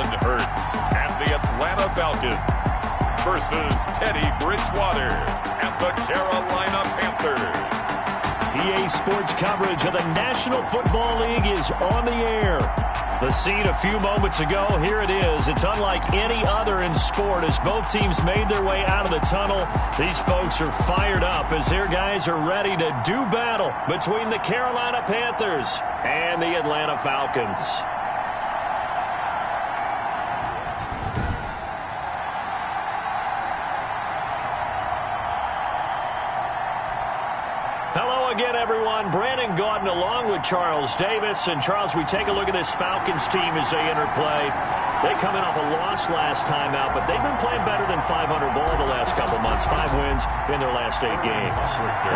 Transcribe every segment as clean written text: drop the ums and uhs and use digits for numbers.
Jalen Hurts and the Atlanta Falcons versus Teddy Bridgewater and the Carolina Panthers. EA Sports coverage of the National Football League is on the air. The scene a few moments ago, here it is. It's unlike any other in sport as both teams made their way out of the tunnel. These folks are fired up as their guys are ready to do battle between the Carolina Panthers and the Atlanta Falcons. Again, everyone, Brandon Gaudin along with Charles Davis. And, Charles, we take a look at this Falcons team as they enter play. They come in off a loss last time out, but they've been playing better than 500 ball the last couple months. 5 wins in their last 8 games.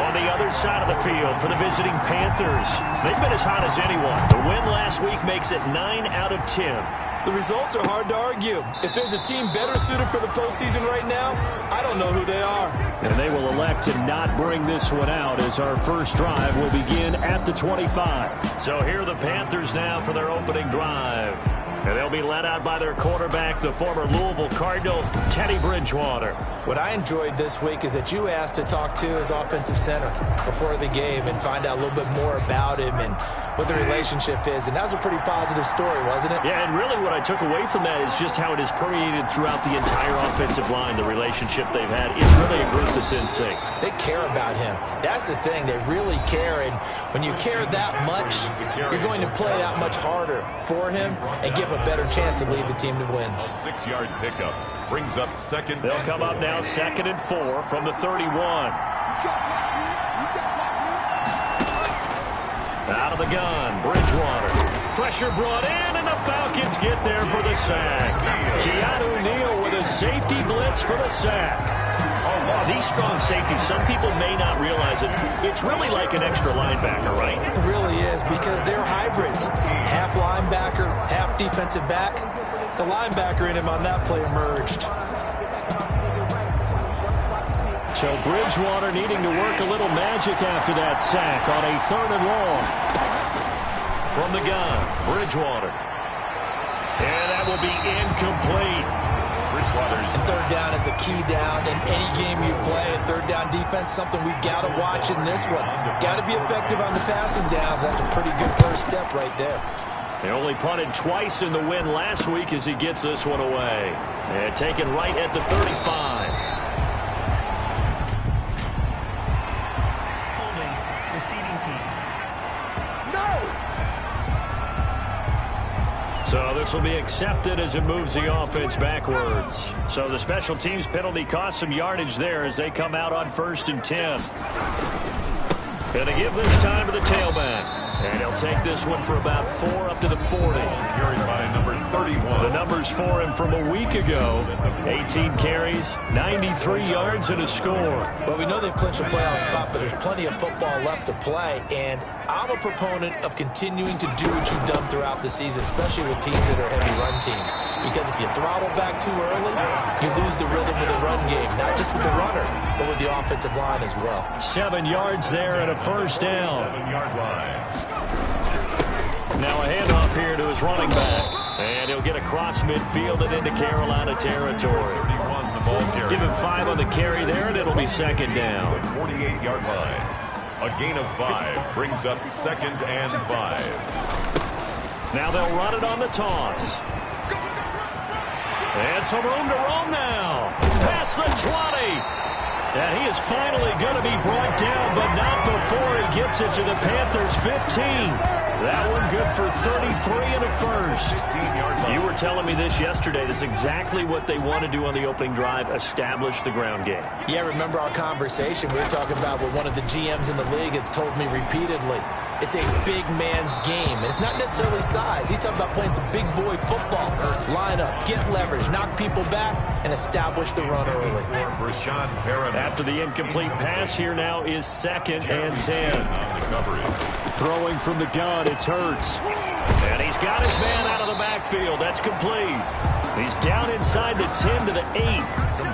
On the other side of the field for the visiting Panthers, they've been as hot as anyone. The win last week makes it 9 out of 10. The results are hard to argue. If there's a team better suited for the postseason right now, I don't know who they are. And they will elect to not bring this one out as our first drive will begin at the 25. So here are the Panthers now for their opening drive. And they'll be led out by their quarterback, the former Louisville Cardinal, Teddy Bridgewater. What I enjoyed this week is that you asked to talk to his offensive center before the game and find out a little bit more about him and what the relationship is. And that was a pretty positive story, wasn't it? Yeah, and really what I took away from that is just how it has permeated throughout the entire offensive line, the relationship they've had. It's really a group that's in sync. They care about him. That's the thing. They really care. And when you care that much, you're going to play that much harder for him and give a better chance to lead the team to wins. 6-yard pickup brings up second. They'll come up now 2nd and 4 from the 31. Out of the gun, Bridgewater. Pressure brought in, and the Falcons get there for the sack. Keanu Neal with a safety blitz for the sack. Oh, these strong safeties, some people may not realize it. It's really like an extra linebacker, right? It really is because they're hybrids. Half linebacker, half defensive back. The linebacker in him on that play emerged. So Bridgewater needing to work a little magic after that sack on a 3rd and long. From the gun, Bridgewater. And that will be incomplete. And 3rd down is a key down in any game you play. And 3rd down defense, something we've got to watch in this one. Got to be effective on the passing downs. That's a pretty good first step right there. They only punted twice in the win last week as he gets this one away. And taken right at the 35. Receiving team. No! So this will be accepted as it moves the offense backwards. So the special teams penalty cost some yardage there as they come out on 1st and 10. Going to give this time to the tailback. And he'll take this one for about 4 up to the 40. Carried by number 31. The numbers for him from a week ago. 18 carries, 93 yards, and a score. Well, we know they've clinched a playoff spot, but there's plenty of football left to play. And I'm a proponent of continuing to do what you've done throughout the season, especially with teams that are heavy run teams. Because if you throttle back too early, you lose the rhythm of the run game, not just with the runner, but with the offensive line as well. 7 yards there and a 1st down. 7-yard line. Now a handoff here to his running back. And he'll get across midfield and into Carolina territory. 31 the ball carry. Give him 5 on the carry there, and it'll be 2nd down. 48-yard line. A gain of 5 brings up 2nd and 5. Now they'll run it on the toss. And some room to roam now. Past the 20. And he is finally going to be brought down, but not before he gets it to the Panthers' 15. That one good for 33 and a 1st. You were telling me this yesterday. This is exactly what they want to do on the opening drive, establish the ground game. Yeah, remember our conversation. We were talking about what one of the GMs in the league has told me repeatedly. It's a big man's game, and it's not necessarily size. He's talking about playing some big boy football. Line up, get leverage, knock people back, and establish the run early. After the incomplete pass, here now is 2nd and 10. Throwing from the gun, it's Hurts. And he's got his man out of the backfield. That's complete. He's down inside the 10 to the 8.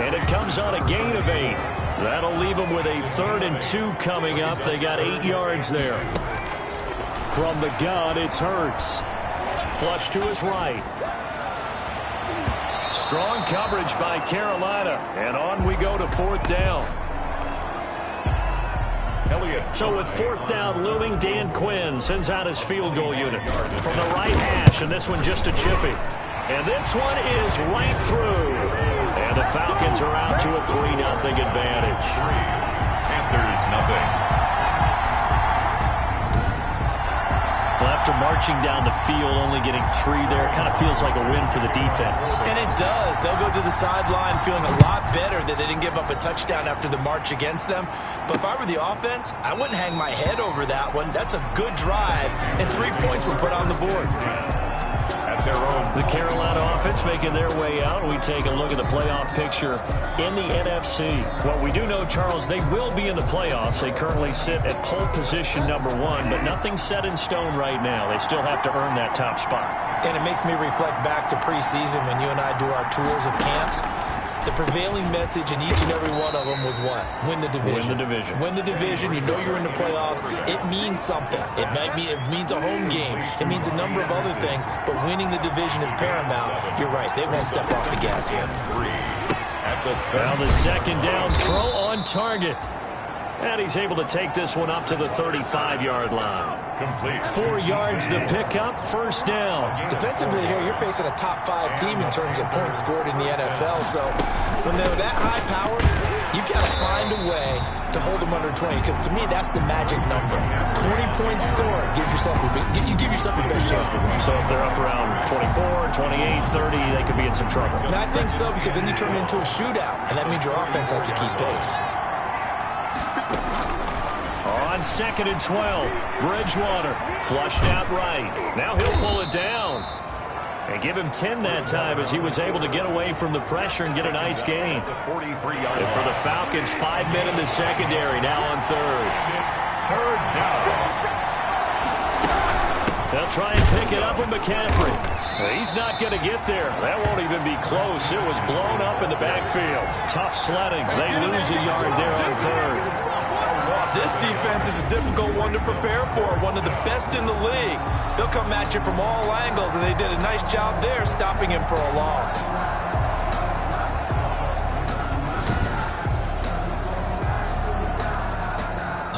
And it comes on a gain of 8. That'll leave him with a 3rd and 2 coming up. They got 8 yards there. From the gun, it's Hurts. Flush to his right. Strong coverage by Carolina. And on we go to 4th down. So with 4th down looming, Dan Quinn sends out his field goal unit from the right hash, and this one just a chippy. And this one is right through. And the Falcons are out to a 3-0 advantage. Panthers nothing. Well, after marching down the field, only getting 3 there, kind of feels like a win for the defense. And it does. They'll go to the sideline feeling a lot better that they didn't give up a touchdown after the march against them. But if I were the offense, I wouldn't hang my head over that one. That's a good drive, and 3 points were put on the board. At their own. The Carolina offense making their way out. We take a look at the playoff picture in the NFC. Well, we do know, Charles, they will be in the playoffs. They currently sit at pole position #1, but nothing's set in stone right now. They still have to earn that top spot. And it makes me reflect back to preseason when you and I do our tours of camps. The prevailing message in each and every one of them was what? Win the division. Win the division. Win the division. You know you're in the playoffs. It means something. It means a home game. It means a number of other things, but winning the division is paramount. You're right. They won't step off the gas here. Now the 2nd down throw on target. And he's able to take this one up to the 35-yard line. Complete. 4 yards the pickup, 1st down. Defensively here, you're facing a top 5 team in terms of points scored in the NFL. So when they're that high powered, you've got to find a way to hold them under 20. Because to me, that's the magic number. 20-point score. Give yourself your best chance to win. So if they're up around 24, 28, 30, they could be in some trouble. And I think so, because then you turn it into a shootout. And that means your offense has to keep pace. On 2nd and 12, Bridgewater flushed out right. Now he'll pull it down. And give him 10 that time as he was able to get away from the pressure and get a nice gain. And for the Falcons, 5 men in the secondary, now on 3rd. Third down. They'll try and pick it up with McCaffrey. He's not going to get there. That won't even be close. It was blown up in the backfield. Tough sledding. They lose a yard there on 3rd. This defense is a difficult one to prepare for, one of the best in the league. They'll come at you from all angles, and they did a nice job there stopping him for a loss.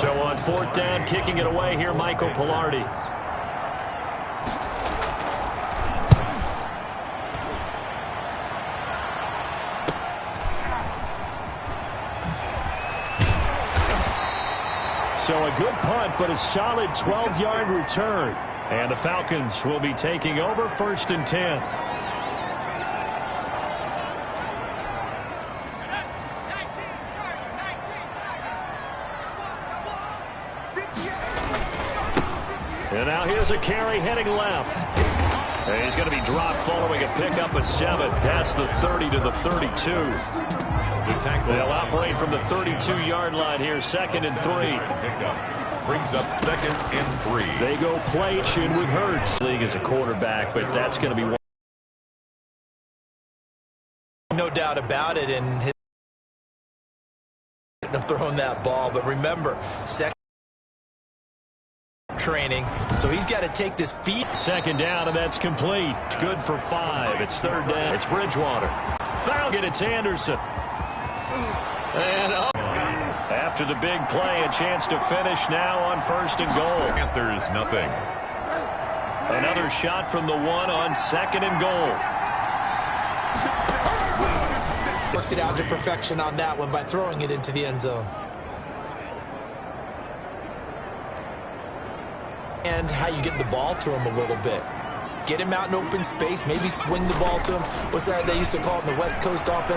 So on 4th down, kicking it away here, Michael Pilardi. So a good punt, but a solid 12-yard return. And the Falcons will be taking over 1st and 10. And now here's a carry heading left. And he's going to be dropped following a pickup of 7 past the 30 to the 32. They'll operate from the 32-yard line here, 2nd and 3. Brings up 2nd and 3. They go play action with Hurts. League as a quarterback, but that's going to be one. No doubt about it, and his have thrown that ball. But remember, second training, so he's got to take this feet. 2nd down, and that's complete. Good for 5. It's 3rd down. It's Bridgewater. Found it. It's Anderson. And after the big play, a chance to finish now on 1st and goal. Panthers nothing. Another shot from the 1 on 2nd and goal. Worked it out to perfection on that one by throwing it into the end zone. And how you get the ball to him a little bit. Get him out in open space, maybe swing the ball to him. What's that they used to call it in the West Coast offense?